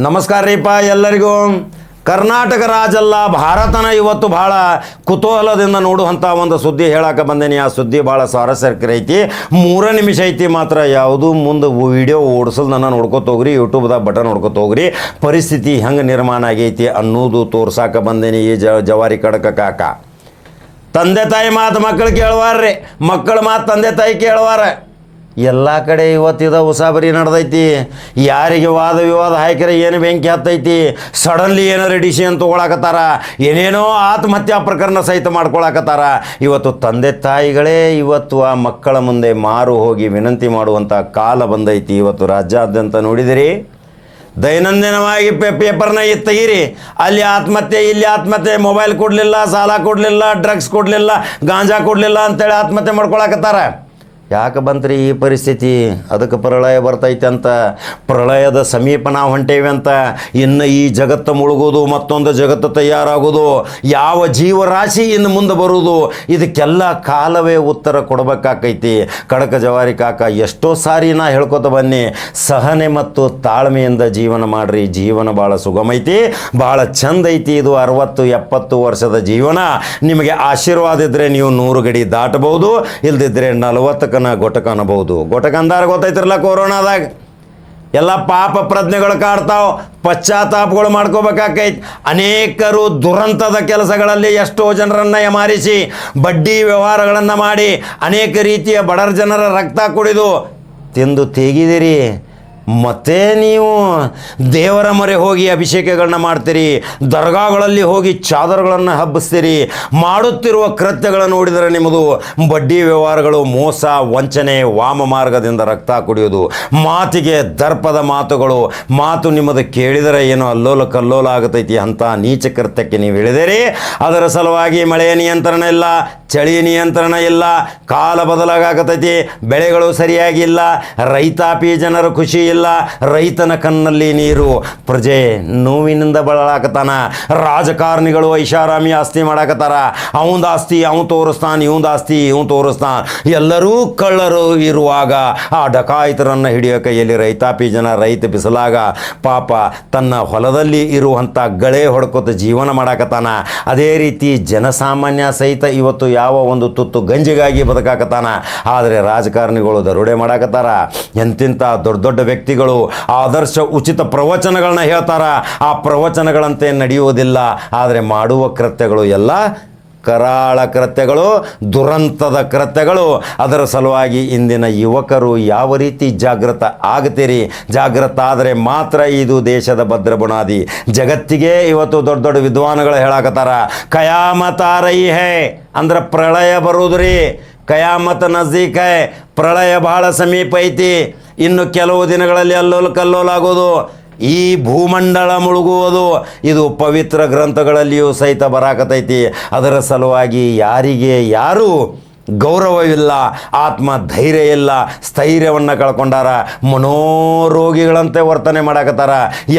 ನಮಸ್ಕಾರ ರೀಪ ಎಲ್ಲರಿಗೂ. ಕರ್ನಾಟಕ ರಾಜಲ್ಲ ಭಾರತನ ಇವತ್ತು ಭಾಳ ಕುತೂಹಲದಿಂದ ನೋಡುವಂಥ ಒಂದು ಸುದ್ದಿ ಹೇಳಕ್ಕೆ ಬಂದೇನಿ. ಆ ಸುದ್ದಿ ಭಾಳ ಸ್ವಾರಸ್ಯಕರ ಐತಿ. 3 ನಿಮಿಷ ಐತಿ ಮಾತ್ರ. ಯಾವುದು ಮುಂದೆ ವಿಡಿಯೋ ಓಡಿಸೋದನ್ನ ನೋಡ್ಕೊತ ಹೋಗ್ರಿ, ಯೂಟ್ಯೂಬ್ದಾಗ ಬಟನ್ ನೋಡ್ಕೊತ ಹೋಗ್ರಿ. ಪರಿಸ್ಥಿತಿ ಹೆಂಗೆ ನಿರ್ಮಾಣ ಆಗೈತಿ ಅನ್ನೋದು ತೋರ್ಸಾಕ ಬಂದೇನಿ. ಈ ಜವಾರಿ ಕಡಕ ಕಾಕ ತಂದೆ ತಾಯಿ ಮಾತು ಮಕ್ಕಳು ಕೇಳುವಾರ್ರಿ, ಮಕ್ಕಳು ಮಾತು ತಂದೆ ತಾಯಿ ಕೇಳುವಾರ. ಎಲ್ಲ ಕಡೆ ಇವತ್ತಿದ ಉಸಾಬರಿ ನಡೆದೈತಿ. ಯಾರಿಗೆ ವಾದ ವಿವಾದ ಹಾಕಿದ್ರೆ ಏನು ಬೆಂಕಿ ಹತ್ತೈತಿ. ಸಡನ್ಲಿ ಏನಾರು ಡಿಸಿಷನ್ ತೊಗೊಳಕತ್ತಾರ, ಏನೇನೋ ಆತ್ಮಹತ್ಯಾ ಪ್ರಕರಣ ಸಹಿತ ಮಾಡ್ಕೊಳಕತ್ತಾರ. ಇವತ್ತು ತಂದೆ ತಾಯಿಗಳೇ ಇವತ್ತು ಆ ಮಕ್ಕಳ ಮುಂದೆ ಮಾರು ಹೋಗಿ ವಿನಂತಿ ಮಾಡುವಂಥ ಕಾಲ ಬಂದೈತಿ. ಇವತ್ತು ರಾಜ್ಯಾದ್ಯಂತ ನೋಡಿದಿರಿ, ದೈನಂದಿನವಾಗಿ ಪೇಪರ್ನ ತೆಗೀರಿ. ಅಲ್ಲಿ ಆತ್ಮಹತ್ಯೆ, ಇಲ್ಲಿ ಆತ್ಮಹತ್ಯೆ, ಮೊಬೈಲ್ ಕೊಡಲಿಲ್ಲ, ಸಾಲ ಕೊಡಲಿಲ್ಲ, ಡ್ರಗ್ಸ್ ಕೊಡಲಿಲ್ಲ, ಗಾಂಜಾ ಕೊಡಲಿಲ್ಲ ಅಂತೇಳಿ ಆತ್ಮಹತ್ಯೆ ಮಾಡ್ಕೊಳಕತ್ತಾರ. ಯಾಕೆ ಬಂತ್ರಿ ಈ ಪರಿಸ್ಥಿತಿ? ಅದಕ್ಕೆ ಪ್ರಳಯ ಬರ್ತೈತೆ ಅಂತ, ಪ್ರಳಯದ ಸಮೀಪ ನಾವು ಹೊಂಟೇವೆ ಅಂತ. ಇನ್ನು ಈ ಜಗತ್ತು ಮುಳುಗೋದು, ಮತ್ತೊಂದು ಜಗತ್ತು ತಯಾರಾಗೋದು, ಯಾವ ಜೀವರಾಶಿ ಇನ್ನು ಮುಂದೆ ಬರುವುದು, ಇದಕ್ಕೆಲ್ಲ ಕಾಲವೇ ಉತ್ತರ ಕೊಡಬೇಕಾಕೈತಿ. ಕಡಕ ಜವಾರಿ ಕಾಕ ಎಷ್ಟೋ ಸಾರಿ ನಾ ಹೇಳ್ಕೊತ ಬನ್ನಿ, ಸಹನೆ ಮತ್ತು ತಾಳ್ಮೆಯಿಂದ ಜೀವನ ಮಾಡ್ರಿ. ಜೀವನ ಭಾಳ ಸುಗಮೈತಿ, ಭಾಳ ಚಂದ ಐತಿ. ಇದು 60-70 ವರ್ಷದ ಜೀವನ. ನಿಮಗೆ ಆಶೀರ್ವಾದ ಇದ್ದರೆ ನೀವು 100 ಗಡಿ ದಾಟಬಹುದು, ಇಲ್ದಿದ್ರೆ 40 ಗೊಟಕ ಅನ್ನಬಹುದು. ಗೊಟಕ ಅಂದಾರ ಗೊತ್ತೈತಿರಲ್ಲ, ಕೊರೋನಾದಾಗ ಎಲ್ಲ ಪಾಪ ಪ್ರಜ್ಞೆಗಳು ಕಾಡ್ತಾವೆ, ಪಶ್ಚಾತ್ತಾಪಗಳು ಮಾಡ್ಕೋಬೇಕಾಕೈತಿ. ಅನೇಕರು ದುರಂತದ ಕೆಲಸಗಳಲ್ಲಿ ಎಷ್ಟೋ ಜನರನ್ನು ಯಮಾರಿಸಿ ಬಡ್ಡಿ ವ್ಯವಹಾರಗಳನ್ನು ಮಾಡಿ ಅನೇಕ ರೀತಿಯ ಬಡರ ಜನರ ರಕ್ತ ಕುಡಿದು ತಿಂದು ತೆಗಿದಿರಿ. ಮತ್ತೆ ನೀವು ದೇವರ ಮೊರೆ ಹೋಗಿ ಅಭಿಷೇಕಗಳನ್ನ ಮಾಡ್ತೀರಿ, ದರ್ಗಾಗಳಲ್ಲಿ ಹೋಗಿ ಚಾದರಗಳನ್ನು ಹಬ್ಬಿಸ್ತೀರಿ. ಮಾಡುತ್ತಿರುವ ಕೃತ್ಯಗಳನ್ನು ನೋಡಿದರೆ ನಿಮ್ಮದು ಬಡ್ಡಿ ವ್ಯವಹಾರಗಳು, ಮೋಸ, ವಂಚನೆ, ವಾಮ ಮಾರ್ಗದಿಂದ ರಕ್ತ ಕುಡಿಯೋದು, ಮಾತಿಗೆ ದರ್ಪದ ಮಾತುಗಳು, ಮಾತು ನಿಮ್ಮದು ಕೇಳಿದರೆ ಏನೋ ಅಲ್ಲೋಲ ಕಲ್ಲೋಲ ಆಗತೈತಿ. ಅಂಥ ನೀಚ ಕೃತ್ಯಕ್ಕೆ ನೀವು ಇಳಿದಿರಿ. ಅದರ ಸಲುವಾಗಿ ಮಳೆಯ ನಿಯಂತ್ರಣ ಇಲ್ಲ, ಚಳಿ ನಿಯಂತ್ರಣ ಇಲ್ಲ, ಕಾಲ ಬದಲಾಗತೈತಿ, ಬೆಳೆಗಳು ಸರಿಯಾಗಿಲ್ಲ, ರೈತಾಪಿ ಜನರು ಖುಷಿ ಇಲ್ಲ, ರೈತನ ಕಣ್ಣಲ್ಲಿ ನೀರು, ಪ್ರಜೆ ನೋವಿನಿಂದ ಬಳಲಾಕತ್ತಾನ. ರಾಜಕಾರಣಿಗಳು ಐಷಾರಾಮಿ ಆಸ್ತಿ ಮಾಡಾಕತ್ತಾರ. ಅವಂದು ಆಸ್ತಿ ಅವನು ತೋರಿಸ್ತಾನೆ, ಇವಂದು ಆಸ್ತಿ ಇವನು ತೋರಿಸ್ತಾನೆ. ಎಲ್ಲರೂ ಕಳ್ಳರು ಇರುವಾಗ ಆ ಡಕಾಯಿತರನ್ನು ಹಿಡಿಯೋ ಕೈಯಲ್ಲಿ ರೈತಾಪಿ ಜನ, ರೈತ ಬಿಸಲಾಗ ಪಾಪ ತನ್ನ ಹೊಲದಲ್ಲಿ ಇರುವಂಥ ಗಳೆ ಹೊಡ್ಕೊತ ಜೀವನ ಮಾಡಾಕತ್ತಾನ. ಅದೇ ರೀತಿ ಜನಸಾಮಾನ್ಯ ಸಹಿತ ಇವತ್ತು ಯಾವ ಒಂದು ತುತ್ತು ಗಂಜಿಗಾಗಿ ಬದುಕಾಕತ್ತಾನ. ಆದರೆ ರಾಜಕಾರಣಿಗಳು ದರೋಡೆ ಮಾಡಾಕತ್ತಾರ. ಎಂತಿಂಥ ದೊಡ್ಡ ದೊಡ್ಡ ವ್ಯಕ್ತಿಗಳು ಆದರ್ಶ ಉಚಿತ ಪ್ರವಚನಗಳನ್ನ ಹೇಳ್ತಾರ, ಆ ಪ್ರವಚನಗಳಂತೆ ನಡೆಯುವುದಿಲ್ಲ. ಆದರೆ ಮಾಡುವ ಕೃತ್ಯಗಳು ಎಲ್ಲ ಕರಾಳ ಕೃತ್ಯಗಳು, ದುರಂತದ ಕೃತ್ಯಗಳು. ಅದರ ಸಲುವಾಗಿ ಇಂದಿನ ಯುವಕರು ಯಾವ ರೀತಿ ಜಾಗೃತ ಆಗ್ತೀರಿ? ಜಾಗೃತ ಆದರೆ ಮಾತ್ರ ಇದು ದೇಶದ ಭದ್ರ ಬುನಾದಿ. ಜಗತ್ತಿಗೆ ಇವತ್ತು ದೊಡ್ಡ ದೊಡ್ಡ ವಿದ್ವಾನ್ಗಳು ಹೇಳಾಕತ್ತಾರ, ಕಯಾಮತ್ ಆ ರಹಿ ಹೈ ಅಂದ್ರೆ ಪ್ರಳಯ ಬರುವುದ್ರಿ. ಕಯಾಮತ್ ನಜದೀಕ್ ಹೈ, ಪ್ರಳಯ ಬಹಳ ಸಮೀಪ ಐತಿ. ಇನ್ನು ಕೆಲವು ದಿನಗಳಲ್ಲಿ ಅಲ್ಲೋಲ ಕಲ್ಲೋಲ ಆಗೋದು, ಈ ಭೂಮಂಡಲ ಮುಳುಗುವುದು, ಇದು ಪವಿತ್ರ ಗ್ರಂಥಗಳಲ್ಲಿಯೂ ಸಹಿತ ಬರಾಕತೈತಿ. ಅದರ ಸಲುವಾಗಿ ಯಾರಿಗೆ ಯಾರು ಗೌರವವಿಲ್ಲ, ಆತ್ಮ ಧೈರ್ಯ ಇಲ್ಲ, ಸ್ಥೈರ್ಯವನ್ನು ಕಳ್ಕೊಂಡಾರ, ಮನೋರೋಗಿಗಳಂತೆ ವರ್ತನೆ ಮಾಡಾಕತ್ತಾರ.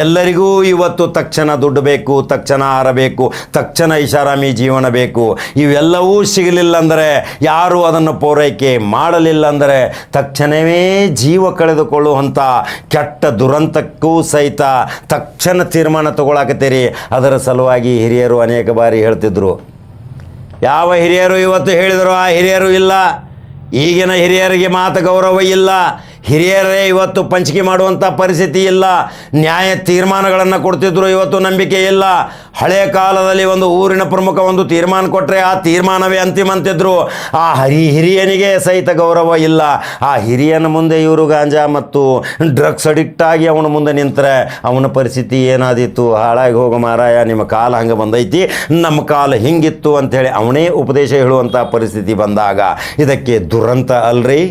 ಎಲ್ಲರಿಗೂ ಇವತ್ತು ತಕ್ಷಣ ದುಡ್ಡು ಬೇಕು, ತಕ್ಷಣ ಆಹಾರ ಬೇಕು, ತಕ್ಷಣ ಐಷಾರಾಮಿ ಜೀವನ ಬೇಕು. ಇವೆಲ್ಲವೂ ಸಿಗಲಿಲ್ಲ ಅಂದರೆ, ಯಾರು ಅದನ್ನು ಪೂರೈಕೆ ಮಾಡಲಿಲ್ಲ ಅಂದರೆ ತಕ್ಷಣವೇ ಜೀವ ಕಳೆದುಕೊಳ್ಳುವಂಥ ಕೆಟ್ಟ ದುರಂತಕ್ಕೂ ಸಹಿತ ತಕ್ಷಣ ತೀರ್ಮಾನ ತಗೊಳಕತ್ತೀರಿ. ಅದರ ಸಲುವಾಗಿ ಹಿರಿಯರು ಅನೇಕ ಬಾರಿ ಹೇಳ್ತಿದ್ರು. ಯಾವ ಹಿರಿಯರು ಇವತ್ತು ಹೇಳಿದರು ಆ ಹಿರಿಯರು ಇಲ್ಲ. ಈಗಿನ ಹಿರಿಯರಿಗೆ ಮಾತು ಗೌರವ ಇಲ್ಲ. ಹಿರಿಯರೇ ಇವತ್ತು ಪಂಚಿಕೆ ಮಾಡುವಂಥ ಪರಿಸ್ಥಿತಿ ಇಲ್ಲ. ನ್ಯಾಯ ತೀರ್ಮಾನಗಳನ್ನು ಕೊಡ್ತಿದ್ರು, ಇವತ್ತು ನಂಬಿಕೆ ಇಲ್ಲ. ಹಳೆಯ ಕಾಲದಲ್ಲಿ ಒಂದು ಊರಿನ ಪ್ರಮುಖ ಒಂದು ತೀರ್ಮಾನ ಕೊಟ್ಟರೆ ಆ ತೀರ್ಮಾನವೇ ಅಂತಿಮ ಅಂತಿದ್ರು. ಆ ಹಿರಿಯನಿಗೆ ಸಹಿತ ಗೌರವ ಇಲ್ಲ. ಆ ಹಿರಿಯನ ಮುಂದೆ ಇವರು ಗಾಂಜಾ ಮತ್ತು ಡ್ರಗ್ಸ್ ಅಡಿಕ್ಟ್ ಆಗಿ ಅವನ ಮುಂದೆ ನಿಂತರೆ ಅವನ ಪರಿಸ್ಥಿತಿ ಏನಾದಿತ್ತು? ಹಾಳಾಗಿ ಹೋಗೋ ಮಾರಾಯ, ನಿಮ್ಮ ಕಾಲ ಹಂಗೆ ಬಂದೈತಿ, ನಮ್ಮ ಕಾಲ ಹಿಂಗಿತ್ತು ಅಂಥೇಳಿ ಅವನೇ ಉಪದೇಶ ಹೇಳುವಂಥ ಪರಿಸ್ಥಿತಿ ಬಂದಾಗ ಇದಕ್ಕೆ ದುರಂತ ಅಲ್ರಿ?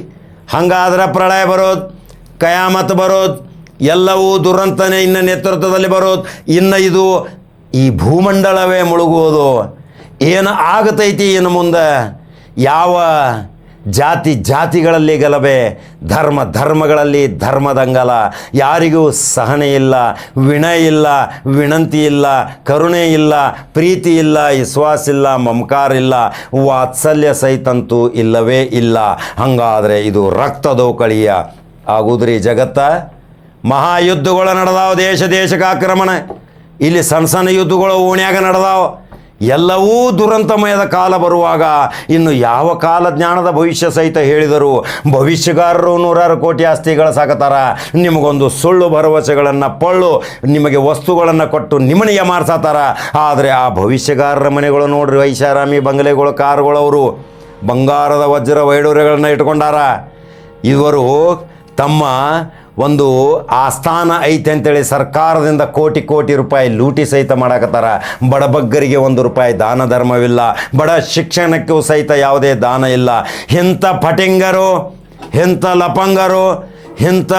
ಹಂಗಾದ್ರೆ ಪ್ರಳಯ ಬರೋದು, ಕಯಾಮತ್ ಬರೋದು, ಎಲ್ಲವೂ ದುರಂತನೇ ಇನ್ನು ನೇತೃತ್ವದಲ್ಲಿ ಬರೋದು. ಇನ್ನು ಇದು ಈ ಭೂಮಂಡಲವೇ ಮುಳುಗುವುದು. ಏನು ಆಗತೈತಿ ಇನ್ನು ಮುಂದೆ? ಯಾವ ಜಾತಿಗಳಲ್ಲಿ ಗಲಭೆ, ಧರ್ಮಗಳಲ್ಲಿ ಧರ್ಮದಂಗಲ. ಯಾರಿಗೂ ಸಹನೆ ಇಲ್ಲ, ವಿನಯ ಇಲ್ಲ, ವಿನಂತಿ ಇಲ್ಲ, ಕರುಣೆ ಇಲ್ಲ, ಪ್ರೀತಿ ಇಲ್ಲ, ವಿಶ್ವಾಸ ಇಲ್ಲ, ಮಮಕಾರ ಇಲ್ಲ, ವಾತ್ಸಲ್ಯ ಸಹಿತಂತೂ ಇಲ್ಲವೇ ಇಲ್ಲ. ಹಂಗಾದರೆ ಇದು ರಕ್ತದೋಕಳಿಯ ಆಗುದ್ರಿ ಜಗತ್ತ. ಮಹಾಯುದ್ಧಗಳು ನಡೆದಾವ, ದೇಶಕ್ಕೆ ಆಕ್ರಮಣ. ಇಲ್ಲಿ ಸಣ್ಣ ಸಣ್ಣ ಯುದ್ಧಗಳು ಓಣ್ಯಾಗ ನಡೆದಾವ. ಎಲ್ಲವೂ ದುರಂತಮಯದ ಕಾಲ ಬರುವಾಗ ಇನ್ನು ಯಾವ ಕಾಲ ಜ್ಞಾನದ ಭವಿಷ್ಯ ಸಹಿತ ಹೇಳಿದರು. ಭವಿಷ್ಯಗಾರರು 100 ಕೋಟಿ ಆಸ್ತಿ ಗಳಿಸಾಕತ್ತಾರ. ನಿಮಗೊಂದು ಸುಳ್ಳು ಭರವಸೆಗಳನ್ನು ಪಳ್ಳು ನಿಮಗೆ ವಸ್ತುಗಳನ್ನು ಕೊಟ್ಟು ನಿಮ್ಮನೆಗೆ ಮಾರ್ಸಾತಾರ. ಆದರೆ ಆ ಭವಿಷ್ಯಗಾರರ ಮನೆಗಳು ನೋಡ್ರಿ, ಐಷಾರಾಮಿ ಬಂಗಲೆಗಳು, ಕಾರುಗಳು. ಅವರು ಬಂಗಾರದ ವಜ್ರ ವೈಡೂರ್ಯಗಳನ್ನು ಇಟ್ಕೊಂಡಾರ. ಇವರು ತಮ್ಮ ಒಂದು ಆಸ್ಥಾನ ಐತೆ ಅಂತೇಳಿ ಸರ್ಕಾರದಿಂದ ಕೋಟಿ ರೂಪಾಯಿ ಲೂಟಿ ಸಹಿತ ಮಾಡಕತ್ತಾರ. ಬಡಬಗ್ಗರಿಗೆ 1 ರೂಪಾಯಿ ದಾನ ಧರ್ಮವಿಲ್ಲ. ಬಡ ಶಿಕ್ಷಣಕ್ಕೂ ಸಹಿತ ಯಾವುದೇ ದಾನ ಇಲ್ಲ. ಇಂಥ ಪಟಿಂಗರು, ಇಂಥ ಲಪಂಗರು, ಇಂಥ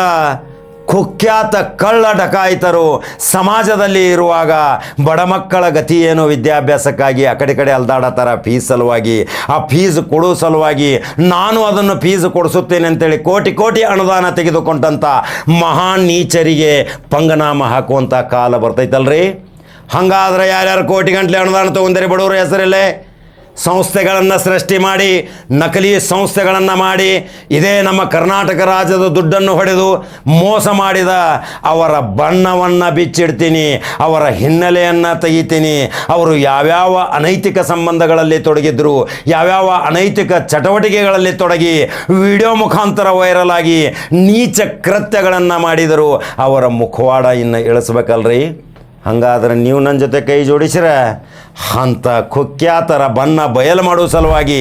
ಕುಖ್ಯಾತ ಕಳ್ಳ ಡಕಾಯಿತರು ಸಮಾಜದಲ್ಲಿ ಇರುವಾಗ ಬಡ ಮಕ್ಕಳ ಗತಿ ಏನು? ವಿದ್ಯಾಭ್ಯಾಸಕ್ಕಾಗಿ ಆ ಕಡೆ ಅಲ್ದಾಡತ್ತಾರ ಫೀಸ್ ಸಲುವಾಗಿ. ಆ ಫೀಸ್ ಕೊಡೋ ಸಲುವಾಗಿ ನಾನು ಅದನ್ನು ಫೀಸ್ ಕೊಡಿಸುತ್ತೇನೆ ಅಂತೇಳಿ ಕೋಟಿ ಅನುದಾನ ತೆಗೆದುಕೊಂಡಂಥ ಮಹಾನ್ ನೀಚರಿಗೆ ಪಂಗನಾಮ ಹಾಕುವಂಥ ಕಾಲ ಬರ್ತೈತಲ್ರಿ. ಹಾಗಾದ್ರೆ ಯಾರ್ಯಾರು ಕೋಟಿ ಗಂಟಲೆ ಅನುದಾನ ತೊಗೊಂಡಿರಿ ಬಡವರು ಹೆಸರಲ್ಲೇ ಸಂಸ್ಥೆಗಳನ್ನು ಸೃಷ್ಟಿ ಮಾಡಿ, ನಕಲಿ ಸಂಸ್ಥೆಗಳನ್ನು ಮಾಡಿ, ಇದೇ ನಮ್ಮ ಕರ್ನಾಟಕ ರಾಜ್ಯದ ದುಡ್ಡನ್ನು ಹೊಡೆದು ಮೋಸ ಮಾಡಿದ ಅವರ ಬಣ್ಣವನ್ನು ಬಿಚ್ಚಿಡ್ತೀನಿ, ಅವರ ಹಿನ್ನೆಲೆಯನ್ನು ತೆಗಿತೀನಿ. ಅವರು ಯಾವ್ಯಾವ ಅನೈತಿಕ ಸಂಬಂಧಗಳಲ್ಲಿ ತೊಡಗಿದ್ರು, ಯಾವ್ಯಾವ ಅನೈತಿಕ ಚಟುವಟಿಕೆಗಳಲ್ಲಿ ತೊಡಗಿ ವಿಡಿಯೋ ಮುಖಾಂತರ ವೈರಲ್ ಆಗಿ ನೀಚ ಕೃತ್ಯಗಳನ್ನು ಮಾಡಿದರು. ಅವರ ಮುಖವಾಡ ಇನ್ನು ಇಳಿಸ್ಬೇಕಲ್ರಿ. ಹಾಗಾದ್ರೆ ನೀವು ನನ್ನ ಜೊತೆ ಕೈ ಜೋಡಿಸಿರೆ ಅಂಥ ಕುಖ್ಯಾತರ ಬಣ್ಣ ಬಯಲು ಮಾಡೋ ಸಲುವಾಗಿ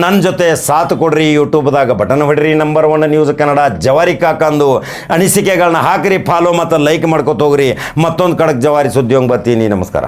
ನನ್ನ ಜೊತೆ ಸಾಥ್ ಕೊಡ್ರಿ. ಯೂಟ್ಯೂಬ್ದಾಗ ಬಟನ್ ಹೊಡ್ರಿ, ನಂಬರ್ 1 ನ್ಯೂಸ್ ಕನ್ನಡ ಜವಾರಿ ಕಾಕಂದು ಅನಿಸಿಕೆಗಳನ್ನ ಹಾಕಿರಿ, ಫಾಲೋ ಮತ್ತು ಲೈಕ್ ಮಾಡ್ಕೊತ ಹೋಗ್ರಿ. ಮತ್ತೊಂದು ಕಡಕ್ ಜವಾರಿ ಸುದ್ದಿ ಬರ್ತೀನಿ. ನಮಸ್ಕಾರ.